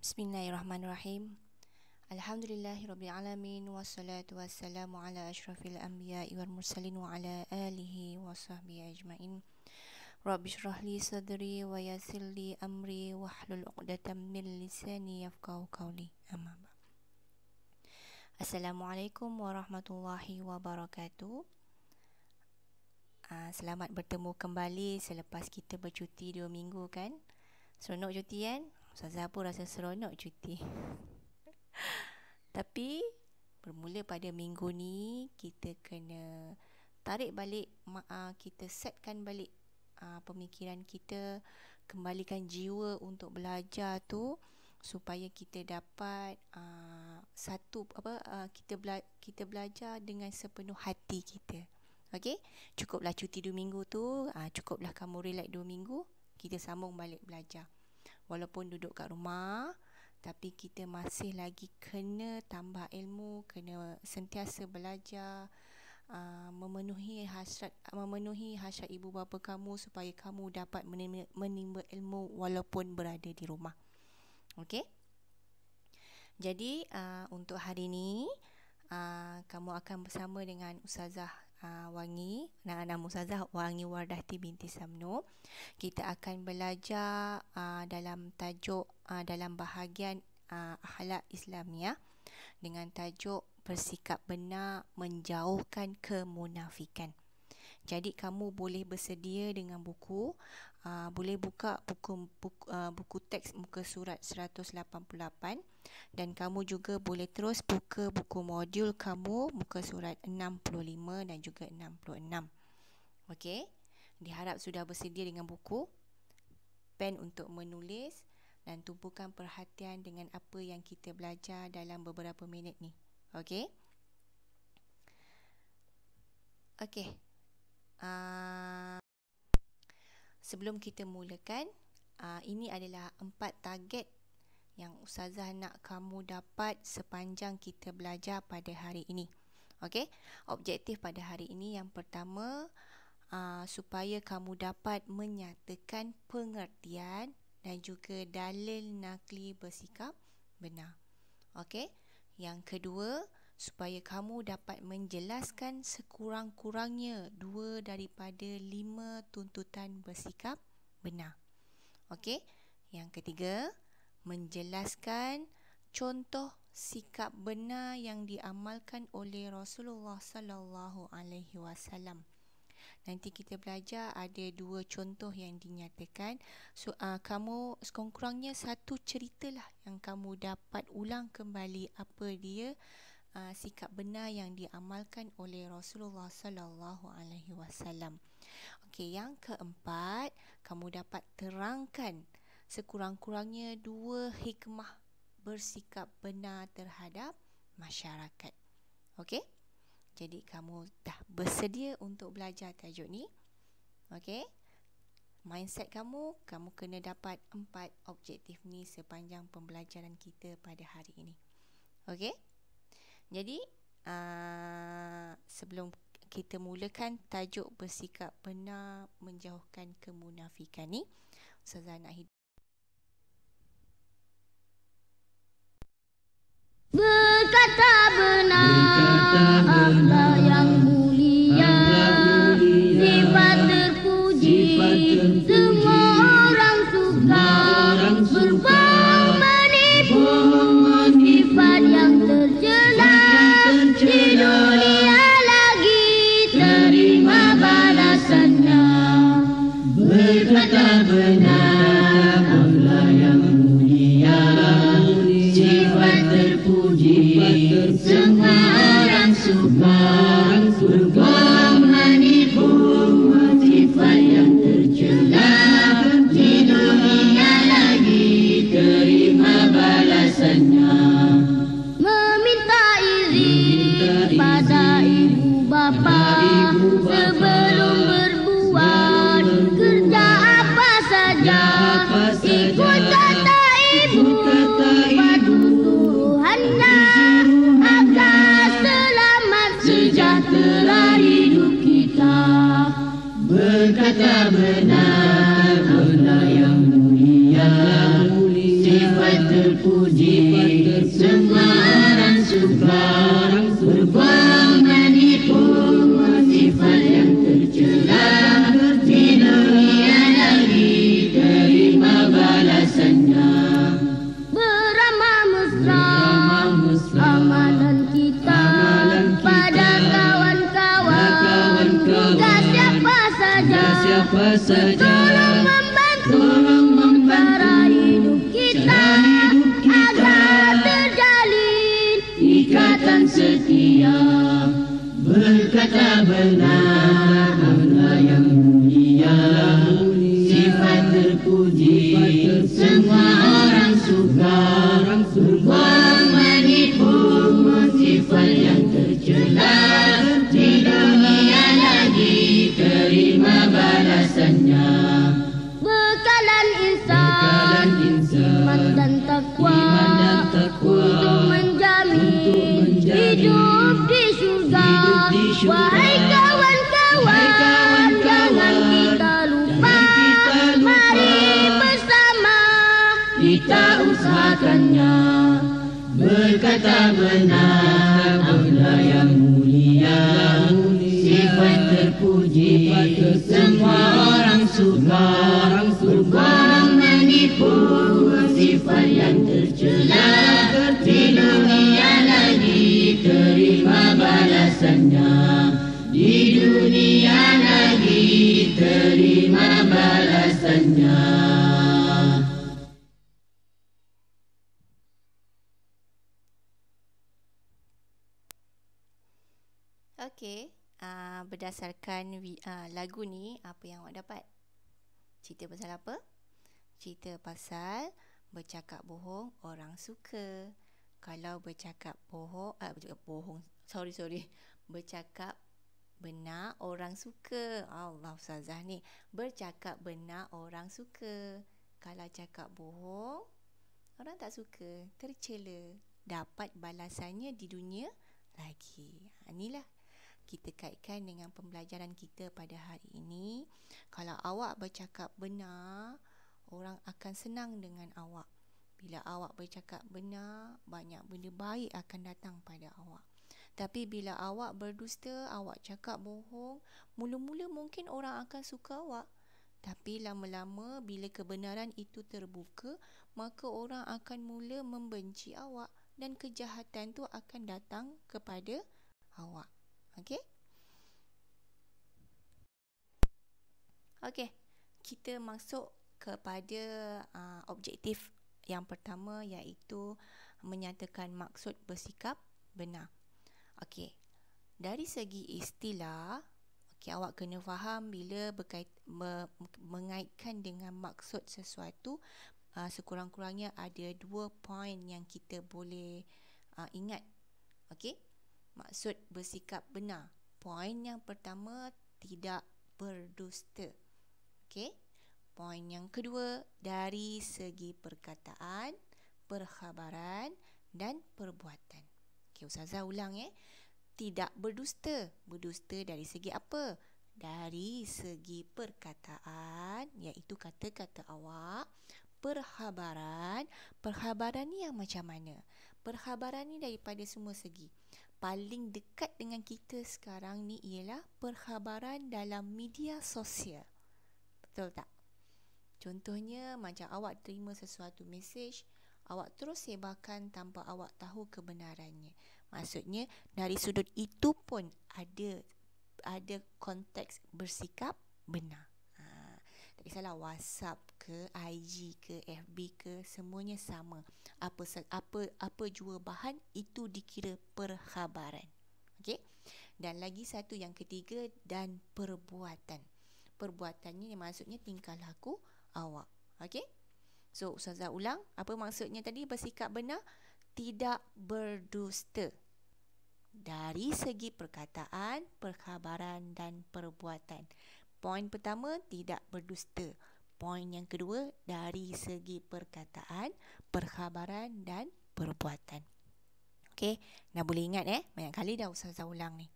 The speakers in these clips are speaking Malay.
Bismillahirrahmanirrahim. Alhamdulillahirrabbilalamin. Wassalatu wassalamu ala ashrafil anbiya'i wal mursalin wa ala alihi wa sahbihi ajma'in. Rabbi shrahli sadri wa yassirli amri wahlul 'uqdatam min lisani yafqahu qawli. Amma ba'd. Assalamualaikum warahmatullahi wabarakatuh. Selamat bertemu kembali selepas kita bercuti 2 minggu kan. Seronok cuti kan? Ustazah pun rasa seronok cuti. Tapi bermula pada minggu ni kita kena tarik balik, kita setkan balik pemikiran kita, kembalikan jiwa untuk belajar tu supaya kita dapat kita belajar dengan sepenuh hati kita. Okey, cukuplah cuti 2 minggu tu, cukuplah kamu relax 2 minggu, kita sambung balik belajar. Walaupun duduk kat rumah, tapi kita masih lagi kena tambah ilmu, kena sentiasa belajar, memenuhi hasrat ibu bapa kamu supaya kamu dapat menimba ilmu walaupun berada di rumah. Okey. Jadi untuk hari ni kamu akan bersama dengan Ustazah Wangi, nama Ustazah Wangi Wardahti binti Samno. Kita akan belajar dalam tajuk dalam bahagian akhlak Islamiah dengan tajuk bersikap benar menjauhkan kemunafikan. Jadi kamu boleh bersedia dengan buku, boleh buka buku teks muka surat 188, dan kamu juga boleh terus buka buku modul kamu muka surat 65 dan juga 66. Okey, diharap sudah bersedia dengan buku, pen untuk menulis dan tumpukan perhatian dengan apa yang kita belajar dalam beberapa minit ni. Okey. Okey. Sebelum kita mulakan, ini adalah 4 target yang Ustazah nak kamu dapat sepanjang kita belajar pada hari ini. Okey, objektif pada hari ini yang pertama, supaya kamu dapat menyatakan pengertian dan juga dalil nakli bersikap benar. Okey, yang kedua, supaya kamu dapat menjelaskan sekurang-kurangnya 2 daripada 5 tuntutan bersikap benar. Okey, yang ketiga, menjelaskan contoh sikap benar yang diamalkan oleh Rasulullah sallallahu alaihi wasallam. Nanti kita belajar ada 2 contoh yang dinyatakan. So kamu sekurang-kurangnya 1 ceritalah yang kamu dapat ulang kembali apa dia sikap benar yang diamalkan oleh Rasulullah sallallahu alaihi wasallam. Okey, yang keempat, kamu dapat terangkan sekurang-kurangnya 2 hikmah bersikap benar terhadap masyarakat. Okey? Jadi kamu dah bersedia untuk belajar tajuk ni? Okey? Mindset kamu kena dapat 4 objektif ni sepanjang pembelajaran kita pada hari ini. Okey? Jadi sebelum kita mulakan tajuk bersikap benar menjauhkan kemunafikan ni, Ustazah nak berkata benar, akhlak yang mulia, sifat terpuji, semua orang suka, berbohong menipu, sifat yang tercela, di dunia lagi terima balasannya. Berkata benar, akhlak yang mulia, sifat terpuji, semua orang suka, berbohong menipu, sifat yang tercela, di dunia lagi terima balasannya. Meminta izin pada ibu bapa sebelum berbuat kerja apa saja, ikut kata ibu, patuh suruhannya, agar selamat sejahtera hidup kita. Berkata benar, akhlak yang mulia, sifat terpuji, terpuji, semua orang suka, berbuang menipu, sifat yang tercela, di dunia lagi terima balasannya. Beramah mesra, amalan kita pada kawan-kawan, tugas siapa saja, tolong membantu cara hidup kita agar terjalin ikatan setia, berkata benar, akhlak yang mulia, sifat terpuji, semua orang suka, berbuang menipu, sifat yang tercela, di dunia lagi terima balasannya. bekalan insan, iman dan takwa, untuk menjamin hidup di surga. Wahai kawan-kawan, jangan kita lupa, mari bersama Kita usahakannya, berkata benar, akhlak yang mulia, sifat terpuji, semua orang suka, berbuang menipu, sifat yang tercela, di dunia lagi terima balasannya, di dunia lagi terima balasannya. Okey, berdasarkan lagu ni, apa yang awak dapat? Cerita pasal apa? Cerita pasal bercakap bohong orang suka. Kalau bercakap bohong, bercakap benar orang suka. Allah, Ustazah ni. Bercakap benar orang suka. Kalau cakap bohong, orang tak suka, tercela. Dapat balasannya di dunia lagi. Inilah kita kaitkan dengan pembelajaran kita pada hari ini. Kalau awak bercakap benar, orang akan senang dengan awak. Bila awak bercakap benar, banyak benda baik akan datang pada awak. Tapi bila awak berdusta, awak cakap bohong, mula-mula mungkin orang akan suka awak. Tapi lama-lama bila kebenaran itu terbuka, maka orang akan mula membenci awak dan kejahatan tu akan datang kepada awak. Okey? Okey, kita masuk kepada objektif yang pertama, iaitu menyatakan maksud bersikap benar. Okey, dari segi istilah, awak kena faham bila mengaitkan dengan maksud sesuatu, sekurang-kurangnya ada 2 poin yang kita boleh ingat. Okey, maksud bersikap benar. Poin yang pertama, tidak berdusta. Okey. Poin yang kedua, dari segi perkataan, perkhabaran dan perbuatan. Okey, Ustazah ulang Tidak berdusta. Berdusta dari segi apa? Dari segi perkataan, iaitu kata-kata awak. Perkhabaran. Perkhabaran ni yang macam mana? Perkhabaran ni daripada semua segi. Paling dekat dengan kita sekarang ni ialah perkhabaran dalam media sosial. Betul tak? Contohnya macam awak terima sesuatu mesej, awak terus sebarkan tanpa awak tahu kebenarannya. Maksudnya dari sudut itu pun ada konteks bersikap benar. Tak kisahlah WhatsApp ke, IG ke, FB ke, semuanya sama. Apa jua bahan itu dikira perkhabaran. Okey? Dan lagi satu yang ketiga, dan perbuatan. Perbuatannya maksudnya tingkah laku awak. Okey? So Ustazah ulang, apa maksudnya tadi bersikap benar? Tidak berdusta. Dari segi perkataan, perkhabaran dan perbuatan. Poin pertama, tidak berdusta. Poin yang kedua, dari segi perkataan, perkhabaran dan perbuatan. Okey, dah boleh ingat banyak kali dah Ustazah ulang ni.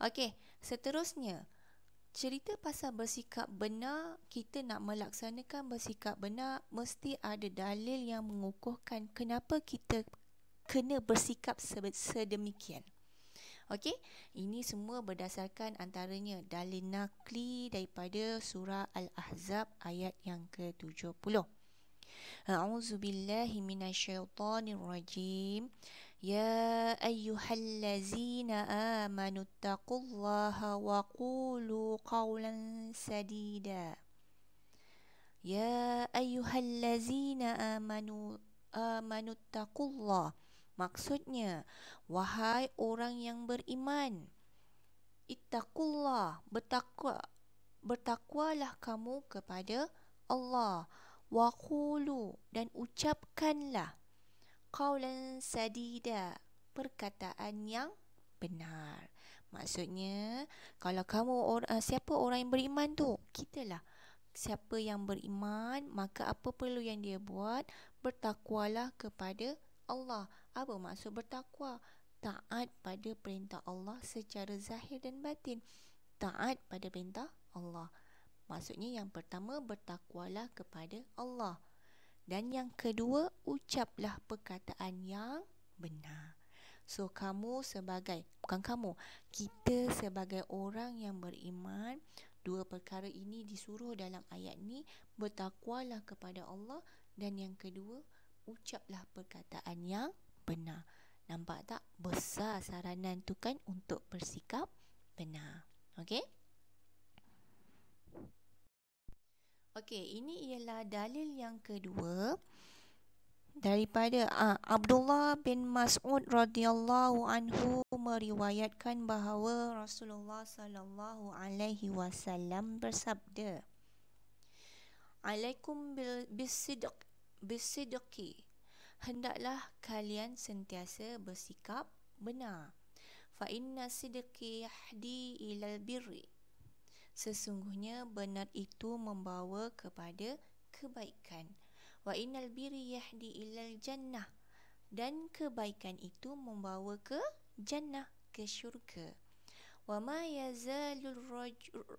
Okey, seterusnya, cerita pasal bersikap benar, kita nak melaksanakan bersikap benar, mesti ada dalil yang mengukuhkan kenapa kita kena bersikap sedemikian. Okey, ini semua berdasarkan antaranya dalil nakli daripada surah Al-Ahzab ayat yang ke-70. A'udzubillahi minasyaitonirrajim. Ya ayyuhallazina amanu taqullaha wa qulu qawlan sadida. Ya ayyuhallazina amanu taqullah. Maksudnya, wahai orang yang beriman, ittaqullah, bertakwalah kamu kepada Allah. Wa qulu, dan ucapkanlah qaulan sadida, perkataan yang benar. Maksudnya, kalau kamu siapa orang yang beriman tu? Kitalah. Siapa yang beriman, maka apa perlu yang dia buat? Bertakwalah kepada Allah. Apa maksud bertakwa? Taat pada perintah Allah secara zahir dan batin. Taat pada perintah Allah. Maksudnya yang pertama, bertakwalah kepada Allah. Dan yang kedua, ucaplah perkataan yang benar. So kamu sebagai, bukan kamu, kita sebagai orang yang beriman, dua perkara ini disuruh dalam ayat ni. Bertakwalah kepada Allah, dan yang kedua, ucaplah perkataan yang benar. Nampak tak? Besar saranan tu kan untuk bersikap benar. Okey? Okey, ini ialah dalil yang kedua daripada Abdullah bin Mas'ud radhiyallahu anhu meriwayatkan bahawa Rasulullah sallallahu alaihi wasallam bersabda, Alaikum bisidqi, hendaklah kalian sentiasa bersikap benar. Fa inna sidqi yahdi ilal birri, sesungguhnya benar itu membawa kepada kebaikan. Wa innal birri yahdi ilal jannah, dan kebaikan itu membawa ke jannah, ke syurga. Wa ma yazalul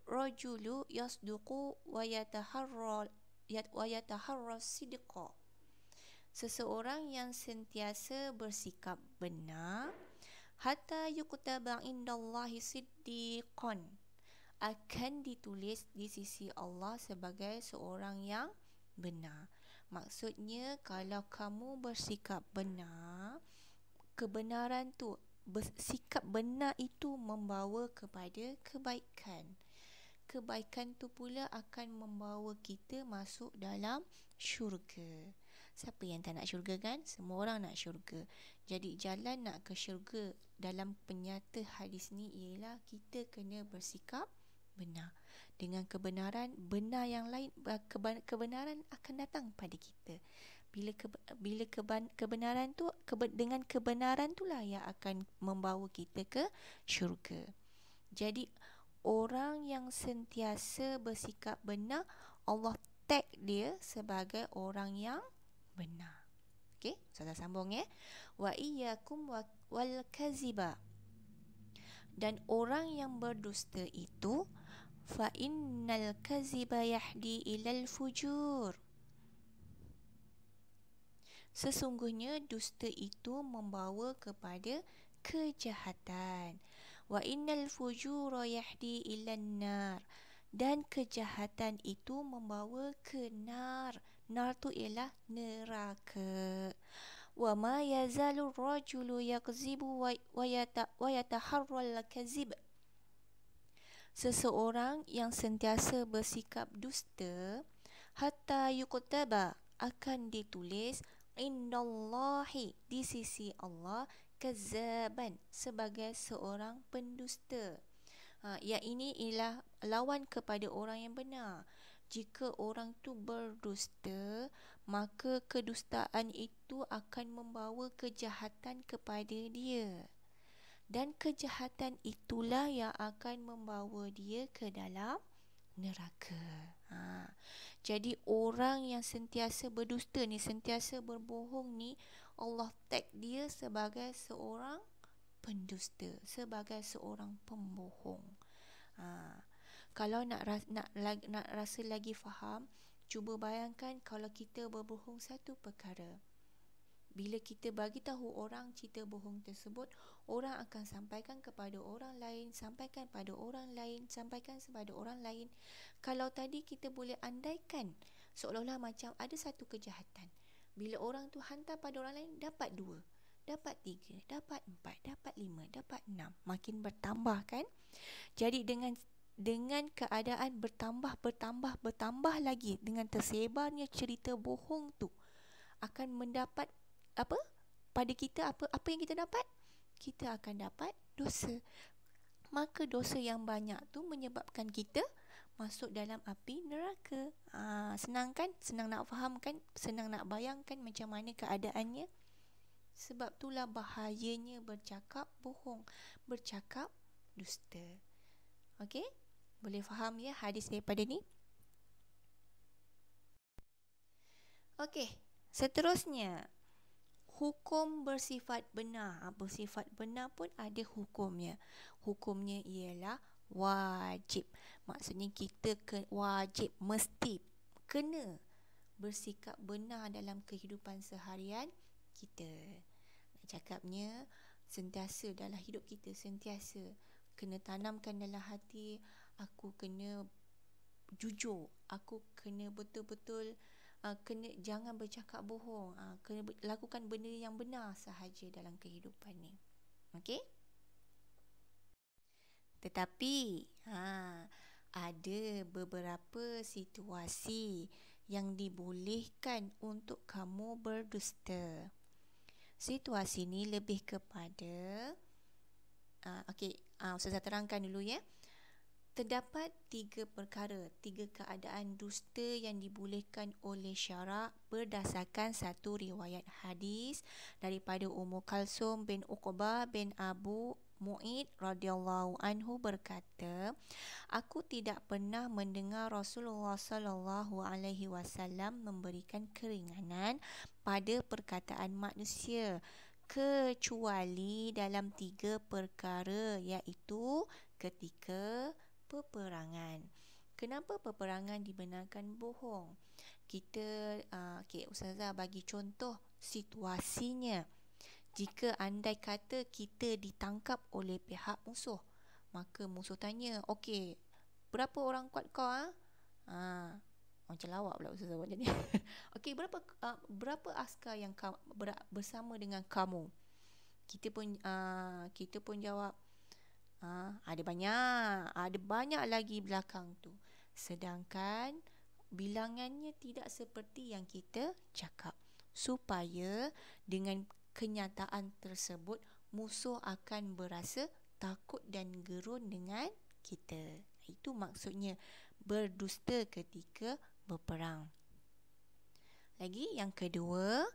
rajulu yasduqu wa yataharra sidqa, seseorang yang sentiasa bersikap benar, hatta yuktaba indallahi siddiqan, akan ditulis di sisi Allah sebagai seorang yang benar. Maksudnya, kalau kamu bersikap benar, kebenaran tu, bersikap benar itu membawa kepada kebaikan. Kebaikan tu pula akan membawa kita masuk dalam syurga. Siapa yang tak nak syurga kan? Semua orang nak syurga. Jadi jalan nak ke syurga dalam penyata hadis ni ialah kita kena bersikap benar. Dengan kebenaran, benar yang lain, kebenaran akan datang pada kita. Bila kebenaran tu, dengan kebenaran itulah yang akan membawa kita ke syurga. Jadi orang yang sentiasa bersikap benar, Allah tag dia sebagai orang yang benar. Okey, saya sambung ya. Wa iyyakum wal kaziba, dan orang yang berdusta itu, fa innal kaziba yahdi ilal fujur, sesungguhnya dusta itu membawa kepada kejahatan. Wa innal fujura yahdi ilan nar, dan kejahatan itu membawa ke nar. Nar tu ialah neraka. Wa ma yazalu rajulu yakzibu wa yataharral kazib, seseorang yang sentiasa bersikap dusta, hatta yuktaba, akan ditulis indallahi, di sisi Allah, kazaban, sebagai seorang pendusta. Yang ini ialah lawan kepada orang yang benar. Jika orang tu berdusta, maka kedustaan itu akan membawa kejahatan kepada dia. Dan kejahatan itulah yang akan membawa dia ke dalam neraka. Jadi orang yang sentiasa berdusta ni, sentiasa berbohong ni, Allah tag dia sebagai seorang pendusta, sebagai seorang pembohong. Kalau nak rasa lagi faham, cuba bayangkan kalau kita berbohong satu perkara. Bila kita bagi tahu orang cerita bohong tersebut, orang akan sampaikan kepada orang lain, sampaikan pada orang lain, sampaikan kepada orang lain. Kalau tadi kita boleh andaikan seolah-olah macam ada satu kejahatan. Bila orang tu hantar pada orang lain, dapat 2, dapat 3, dapat 4, dapat 5, dapat 6. Makin bertambah kan? Jadi dengan keadaan bertambah lagi, dengan tersebarnya cerita bohong tu, akan mendapat apa? Pada kita apa yang kita dapat? Kita akan dapat dosa. Maka dosa yang banyak tu menyebabkan kita masuk dalam api neraka. Senang kan? Senang nak faham kan? Senang nak bayangkan macam mana keadaannya? Sebab itulah bahayanya bercakap bohong, bercakap dusta. Okey? Boleh faham ya hadis daripada ni? Okey, seterusnya, hukum bersifat benar. Bersifat benar pun ada hukumnya. Hukumnya ialah wajib. Maksudnya kita wajib, mesti, kena bersikap benar dalam kehidupan seharian kita. Nak cakapnya, sentiasa dalam hidup kita, sentiasa kena tanamkan dalam hati, aku kena jujur, aku kena betul-betul jangan bercakap bohong, kena lakukan benda yang benar sahaja dalam kehidupan ni. Okey? Tetapi ada beberapa situasi yang dibolehkan untuk kamu berdusta. Situasi ni lebih kepada Ustazah terangkan dulu ya. Terdapat 3 perkara, 3 keadaan dusta yang dibolehkan oleh syarak berdasarkan satu riwayat hadis daripada Ummu Kalsum bin Uqbah bin Abu Mu'id radhiyallahu anhu berkata, aku tidak pernah mendengar Rasulullah sallallahu alaihi wasallam memberikan keringanan pada perkataan manusia kecuali dalam 3 perkara, iaitu ketika peperangan. Kenapa peperangan dibenarkan bohong? Kita Ustazah bagi contoh situasinya. Jika andai kata kita ditangkap oleh pihak musuh, maka musuh tanya, okey, berapa orang kuat kau? Macam lawak pula Ustazah buat macam ni. Okey, berapa askar yang bersama dengan kamu? Kita pun jawab, ada banyak lagi belakang tu. Sedangkan bilangannya tidak seperti yang kita cakap. Supaya dengan kenyataan tersebut, musuh akan berasa takut dan gerun dengan kita. Itu maksudnya berdusta ketika berperang. Lagi yang kedua,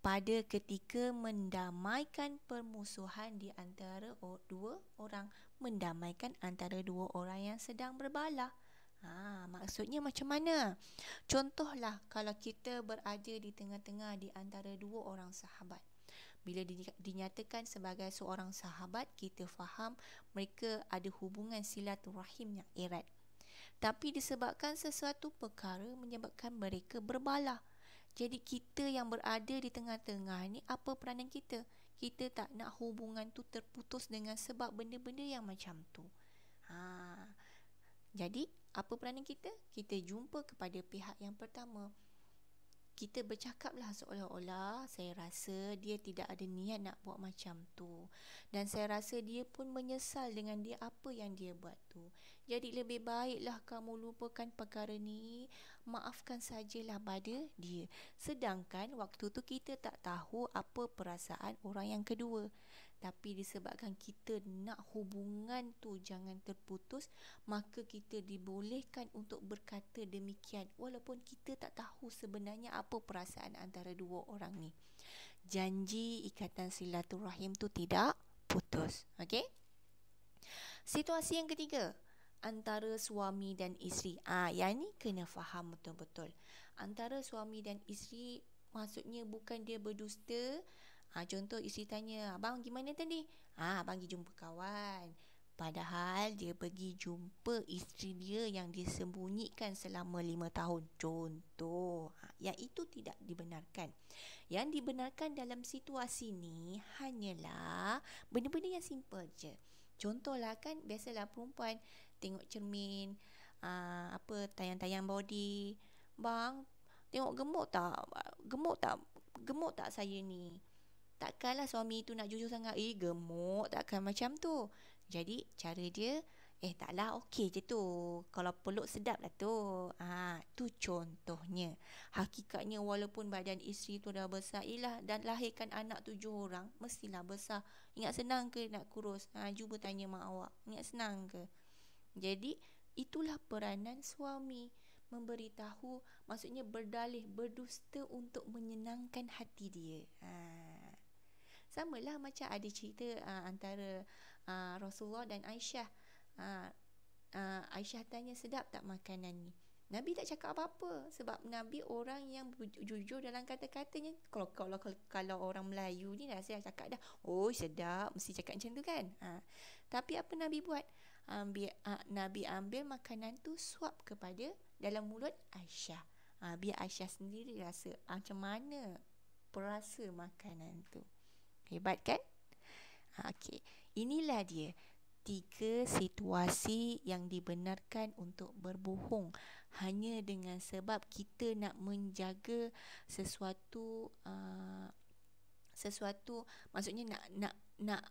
pada ketika mendamaikan permusuhan di antara 2 orang, mendamaikan antara 2 orang yang sedang berbalah. Maksudnya macam mana? Contohlah kalau kita berada di tengah-tengah di antara 2 orang sahabat. Bila dinyatakan sebagai seorang sahabat, kita faham mereka ada hubungan silaturahim yang erat. Tapi disebabkan sesuatu perkara menyebabkan mereka berbalah. Jadi kita yang berada di tengah-tengah ni, apa peranan kita? Kita tak nak hubungan tu terputus dengan sebab benda-benda yang macam tu. Jadi apa peranan kita? Kita jumpa kepada pihak yang pertama. Kita bercakaplah seolah-olah saya rasa dia tidak ada niat nak buat macam tu, dan saya rasa dia pun menyesal dengan apa yang dia buat tu. Jadi lebih baiklah kamu lupakan perkara ni, maafkan sajalah pada dia. Sedangkan waktu tu kita tak tahu apa perasaan orang yang kedua. Tapi disebabkan kita nak hubungan tu jangan terputus, maka kita dibolehkan untuk berkata demikian walaupun kita tak tahu sebenarnya apa perasaan antara 2 orang ni. Janji ikatan silaturahim tu tidak putus. Okey? Situasi yang ketiga, antara suami dan isteri. Yang ni kena faham betul-betul. Antara suami dan isteri maksudnya bukan dia berdusta. Contoh isteri tanya, abang gimana tadi? Abang pergi jumpa kawan. Padahal dia pergi jumpa isteri dia yang disembunyikan selama 5 tahun. Contoh, yang itu tidak dibenarkan. Yang dibenarkan dalam situasi ni hanyalah benda-benda yang simple je. Contohlah kan, biasalah perempuan tengok cermin, tayang-tayang body. Bang, tengok gemuk tak? Gemuk tak saya ni? Takkanlah suami tu nak jujur sangat, gemuk, takkan macam tu. Jadi cara dia, taklah, okey je tu. Kalau peluk sedap lah tu. Tu contohnya. Hakikatnya walaupun badan isteri tu dah besar, dan lahirkan anak 7 orang, mestilah besar. Ingat senang ke nak kurus? Cuba tanya mak awak. Ingat senang ke? Jadi itulah peranan suami, memberitahu, maksudnya berdalih, berdusta untuk menyenangkan hati dia. Samalah macam ada cerita antara Rasulullah dan Aisyah. Aisyah tanya, sedap tak makanan ni? Nabi tak cakap apa-apa, sebab Nabi orang yang jujur dalam kata-katanya. Kalau orang Melayu ni dah saya cakap dah, sedap, mesti cakap macam tu kan. Tapi apa Nabi buat? Nabi ambil makanan tu, suap kepada dalam mulut Aisyah. Biar Aisyah sendiri rasa macam mana perasa makanan tu. Hebat kan? Okey. Inilah dia 3 situasi yang dibenarkan untuk berbohong hanya dengan sebab kita nak menjaga sesuatu, maksudnya nak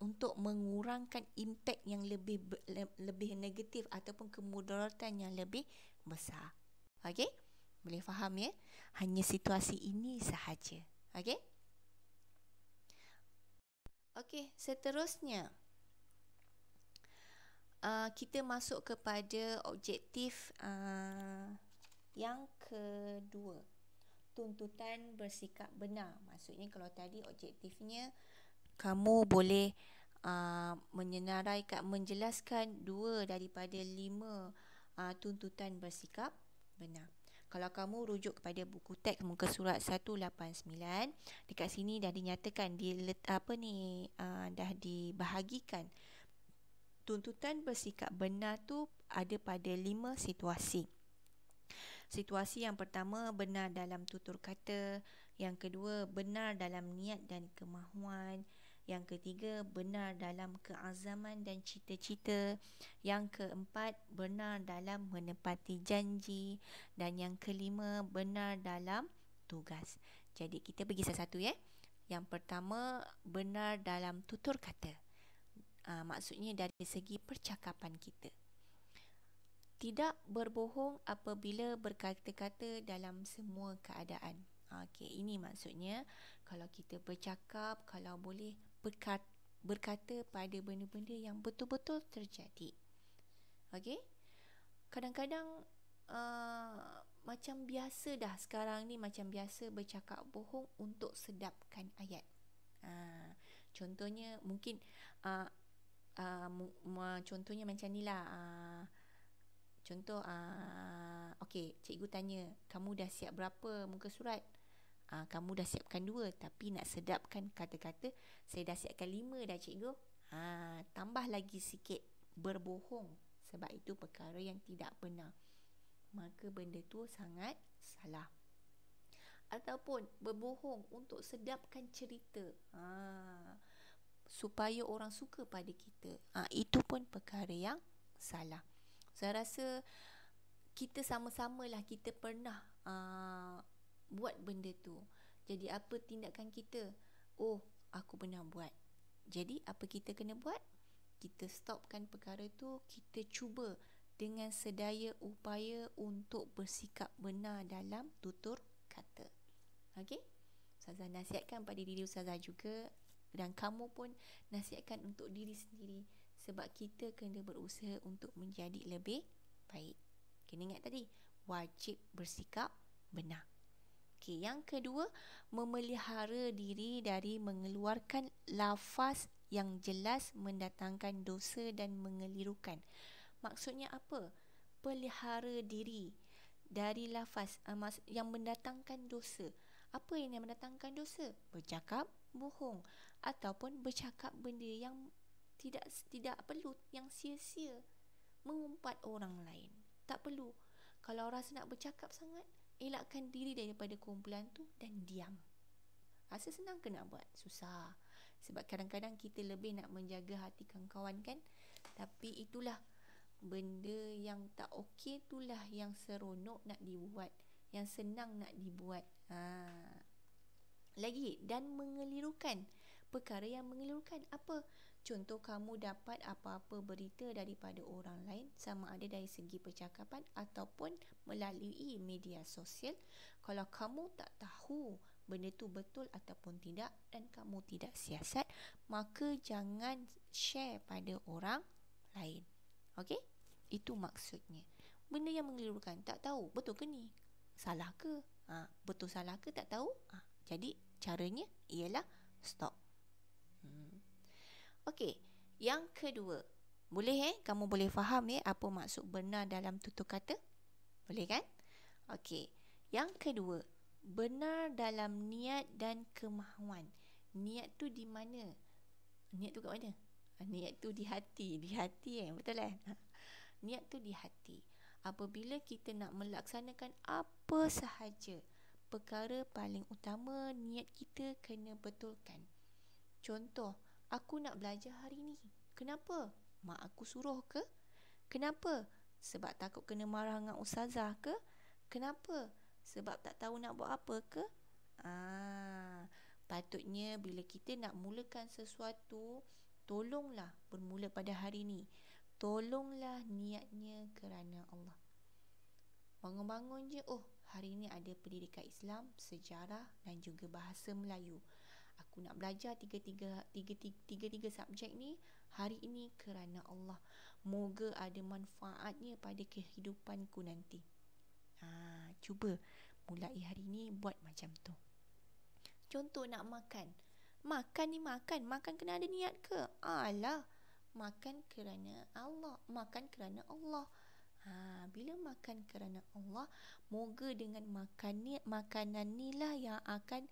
untuk mengurangkan impak yang lebih negatif ataupun kemudaratan yang lebih besar. Okey? Boleh faham ya? Hanya situasi ini sahaja. Okey? Okey, seterusnya kita masuk kepada objektif yang kedua, tuntutan bersikap benar. Maksudnya kalau tadi objektifnya kamu boleh menyenaraikan, menjelaskan 2 daripada 5 tuntutan bersikap benar. Kalau kamu rujuk kepada buku teks muka surat 189, dekat sini dah dinyatakan dah dibahagikan. Tuntutan bersikap benar tu ada pada 5 situasi. Situasi yang pertama, benar dalam tutur kata. Yang kedua, benar dalam niat dan kemahuan. Yang ketiga, benar dalam keazaman dan cita-cita. Yang keempat, benar dalam menepati janji. Dan yang kelima, benar dalam tugas. Jadi kita pergi satu-satu ya. Yang pertama, benar dalam tutur kata. Maksudnya dari segi percakapan kita. Tidak berbohong apabila berkata-kata dalam semua keadaan. Okey, ini maksudnya kalau kita bercakap, kalau boleh berkata pada benda-benda yang betul-betul terjadi. Okey? Kadang-kadang macam biasa dah sekarang ni, macam biasa bercakap bohong untuk sedapkan ayat. Contohnya mungkin contohnya macam ni lah. Contoh, okey, cikgu tanya, kamu dah siap berapa muka surat? Kamu dah siapkan 2, tapi nak sedapkan kata-kata, saya dah siapkan 5 dah cikgu. Tambah lagi sikit, berbohong. Sebab itu perkara yang tidak benar. Maka benda tu sangat salah. Ataupun berbohong untuk sedapkan cerita. Supaya orang suka pada kita. Itu pun perkara yang salah. Saya rasa kita sama-samalah kita pernah buat benda tu. Jadi apa tindakan kita? Aku pernah buat. Jadi apa kita kena buat? Kita stopkan perkara tu. Kita cuba dengan sedaya upaya untuk bersikap benar dalam tutur kata. Okey? Ustazah nasihatkan pada diri Ustazah juga, dan kamu pun nasihatkan untuk diri sendiri. Sebab kita kena berusaha untuk menjadi lebih baik. Kena ingat tadi, wajib bersikap benar. Okey, yang kedua, memelihara diri dari mengeluarkan lafaz yang jelas mendatangkan dosa dan mengelirukan. Maksudnya apa? Pelihara diri dari lafaz yang mendatangkan dosa. Apa yang mendatangkan dosa? Bercakap bohong ataupun bercakap benda yang tidak perlu yang sia-sia mengumpat orang lain. Tak perlu. Kalau rasa nak bercakap sangat, elakkan diri daripada kumpulan tu dan diam. Rasa senang ke nak buat? Susah. Sebab kadang-kadang kita lebih nak menjaga hati kawan-kawan kan. Tapi itulah benda yang tak okey, itulah yang seronok nak dibuat, yang senang nak dibuat. Lagi, dan mengelirukan. Perkara yang mengelirukan apa? Contoh, kamu dapat apa-apa berita daripada orang lain, sama ada dari segi percakapan ataupun melalui media sosial. Kalau kamu tak tahu benda tu betul ataupun tidak dan kamu tidak siasat, maka jangan share pada orang lain. Okey? Itu maksudnya. Benda yang mengelirukan, tak tahu betul ke ni? Salah ke? Betul salah ke tak tahu? Jadi caranya ialah stop. Okey, yang kedua, boleh kamu boleh faham apa maksud benar dalam tutur kata? Boleh kan? Okey, yang kedua, benar dalam niat dan kemahuan. Niat tu di mana? Niat tu kat mana? Niat tu di hati. Di hati betul Niat tu di hati. Apabila kita nak melaksanakan apa sahaja, perkara paling utama niat kita kena betulkan. Contoh, aku nak belajar hari ni. Kenapa? Mak aku suruh ke? Kenapa? Sebab takut kena marah dengan ustazah ke? Kenapa? Sebab tak tahu nak buat apa ke? Patutnya bila kita nak mulakan sesuatu, tolonglah bermula pada hari ni. Tolonglah niatnya kerana Allah. Bangun-bangun je, hari ni ada pendidikan Islam, sejarah dan juga bahasa Melayu. Aku nak belajar tiga subjek ni hari ini kerana Allah. Moga ada manfaatnya pada kehidupanku nanti. Cuba mulai hari ni buat macam tu. Contoh, nak makan. Makan kena ada niat ke? Alah, makan kerana Allah. Makan kerana Allah. Bila makan kerana Allah, moga dengan makanan inilah yang akan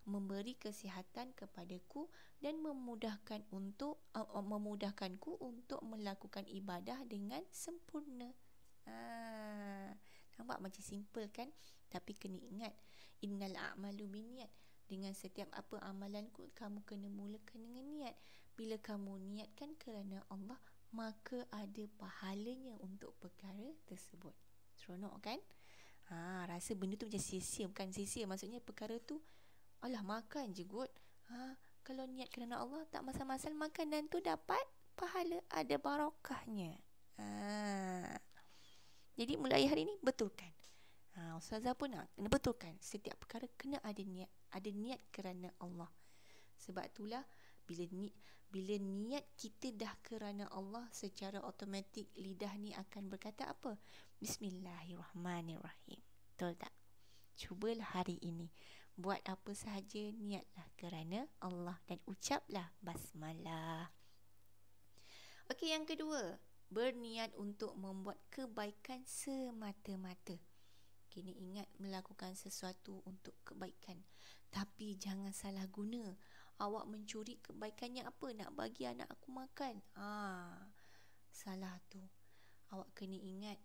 memberi kesihatan kepadaku dan memudahkanku untuk melakukan ibadah dengan sempurna. Nampak macam simple kan? Tapi kena ingat, innal a'malu binniyat. Dengan setiap apa amalanku, kamu kena mulakan dengan niat. Bila kamu niatkan kerana Allah, maka ada pahalanya untuk perkara tersebut. Seronok kan? Rasa benda tu macam sia-sia. Bukan sia-sia, maksudnya perkara tu, alah makan je kot. Kalau niat kerana Allah, tak masal-masal makanan tu dapat pahala, ada barakahnya. Jadi mulai hari ni betulkan. Ustazah pun nak kena betulkan. Setiap perkara kena ada niat kerana Allah. Sebab itulah bila niat kita dah kerana Allah, secara automatik lidah ni akan berkata apa? Bismillahirrahmanirrahim. Betul tak? Cubalah hari ini. Buat apa sahaja, niatlah kerana Allah dan ucaplah basmalah. Okey, yang kedua, berniat untuk membuat kebaikan semata-mata. Kena ingat melakukan sesuatu untuk kebaikan, tapi jangan salah guna. Awak mencuri kebaikannya apa? Nak bagi anak aku makan. Salah tu. Awak kena ingat,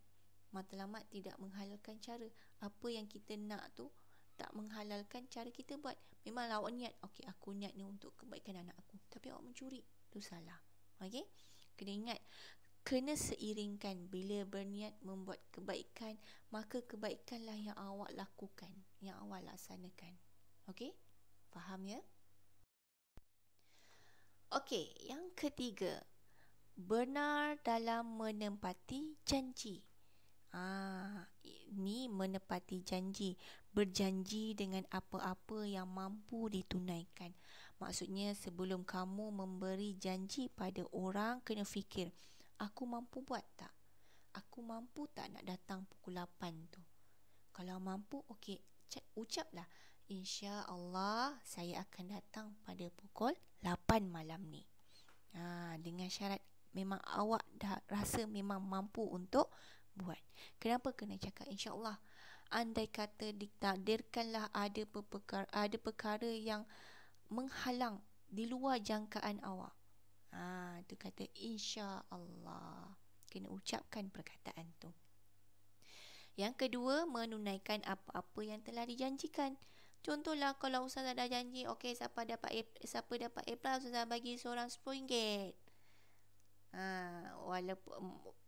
matlamat tidak menghalalkan cara. Apa yang kita nak tu tak menghalalkan cara kita buat. Memanglah awak niat, okey, aku niat ni untuk kebaikan anak aku, tapi awak mencuri, tu salah. Okey, kena ingat, kena seiringkan. Bila berniat membuat kebaikan, maka kebaikanlah yang awak lakukan, yang awak laksanakan. Okey, faham ya? Okey, yang ketiga, benar dalam menepati janji. Ini menepati janji, berjanji dengan apa-apa yang mampu ditunaikan. Maksudnya sebelum kamu memberi janji pada orang, kena fikir, aku mampu buat tak? Aku mampu tak nak datang pukul 8 tu? Kalau mampu, okey, ucaplah, insya-Allah saya akan datang pada pukul 8 malam ni. Dengan syarat memang awak dah rasa memang mampu untuk buat. Kenapa kena cakap insya-Allah? Andai kata ditakdirkanlah ada perkara yang menghalang di luar jangkaan awak. Tu kata insya-Allah. Kena ucapkan perkataan tu. Yang kedua, menunaikan apa-apa yang telah dijanjikan. Contohlah kalau ustazah dah janji, okey, siapa dapat A+, ustazah bagi seorang RM10. Walaupun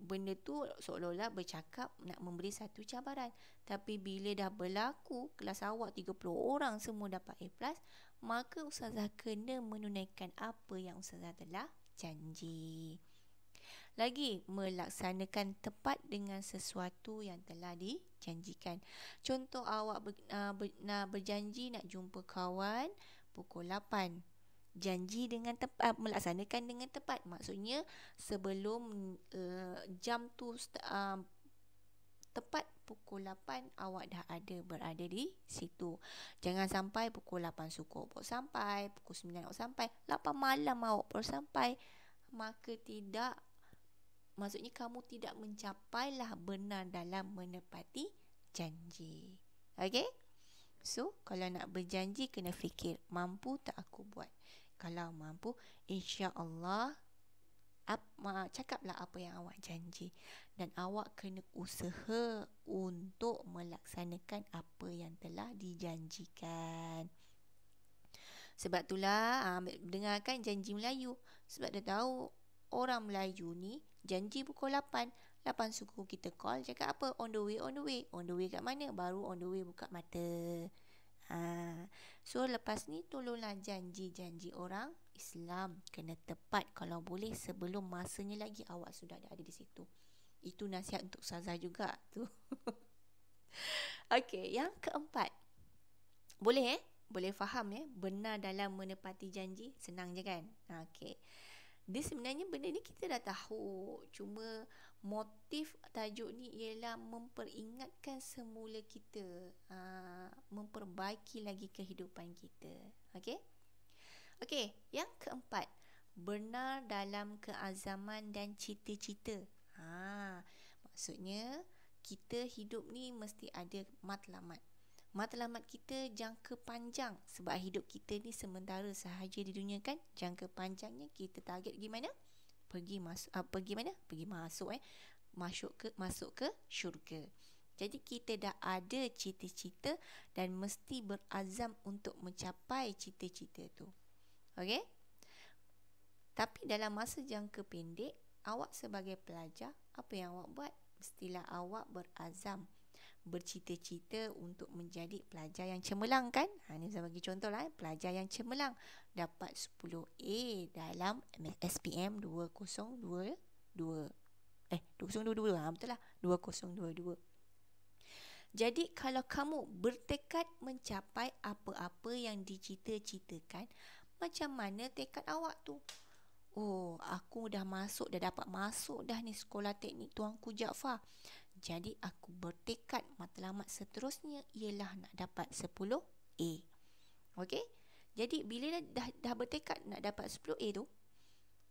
benda tu seolah-olah bercakap nak memberi satu cabaran, tapi bila dah berlaku kelas awak 30 orang semua dapat A+, maka ustazah kena menunaikan apa yang ustazah telah janji. Lagi, melaksanakan tepat dengan sesuatu yang telah dijanjikan. Contoh, awak berjanji nak jumpa kawan pukul 8. Janji dengan tepat, melaksanakan dengan tepat. Maksudnya sebelum jam tu tepat pukul 8 awak dah berada di situ. Jangan sampai pukul 8 suku awak sampai, pukul 9 awak sampai, 8 malam awak baru sampai. Maka maksudnya kamu tidak mencapailah benar dalam menepati janji. Okay? So, kalau nak berjanji kena fikir, mampu tak aku buat? Kalau mampu, insya-Allah cakaplah apa yang awak janji. Dan awak kena usaha untuk melaksanakan apa yang telah dijanjikan. Sebab itulah dengarkan janji Melayu. Sebab dia tahu orang Melayu ni janji pukul 8 suku kita call, cakap apa? On the way. On the way kat mana? Baru on the way buka mata. So lepas ni tolonglah janji-janji orang Islam kena tepat kalau boleh sebelum masanya lagi awak sudah ada di situ. Itu nasihat untuk ustazah juga tu. Okey, yang keempat. Boleh Boleh faham benar dalam menepati janji, senang je kan? Okey. Dia sebenarnya benda ni kita dah tahu, cuma motif tajuk ni ialah memperingatkan semula kita, memperbaiki lagi kehidupan kita. Okey, yang keempat, benar dalam keazaman dan cita-cita. Maksudnya kita hidup ni mesti ada matlamat. Matlamat kita jangka panjang, sebab hidup kita ni sementara sahaja di dunia kan. Jangka panjangnya kita target pergi mana? Masuk ke syurga. Jadi kita dah ada cita-cita dan mesti berazam untuk mencapai cita-cita tu. Okey? Tapi dalam masa jangka pendek, awak sebagai pelajar, apa yang awak buat? Mestilah awak berazam, bercita-cita untuk menjadi pelajar yang cemerlang kan? Ni saya bagi contoh lah, pelajar yang cemerlang dapat 10A dalam SPM 2022. 2022, betul lah, 2022. Jadi kalau kamu bertekad mencapai apa-apa yang dicita-citakan, macam mana tekad awak tu? Oh, aku dah dapat masuk dah ni sekolah teknik Tuanku Jaafar. Jadi aku bertekad matlamat seterusnya ialah nak dapat 10A. Okey? Jadi bila dah bertekad nak dapat 10A tu,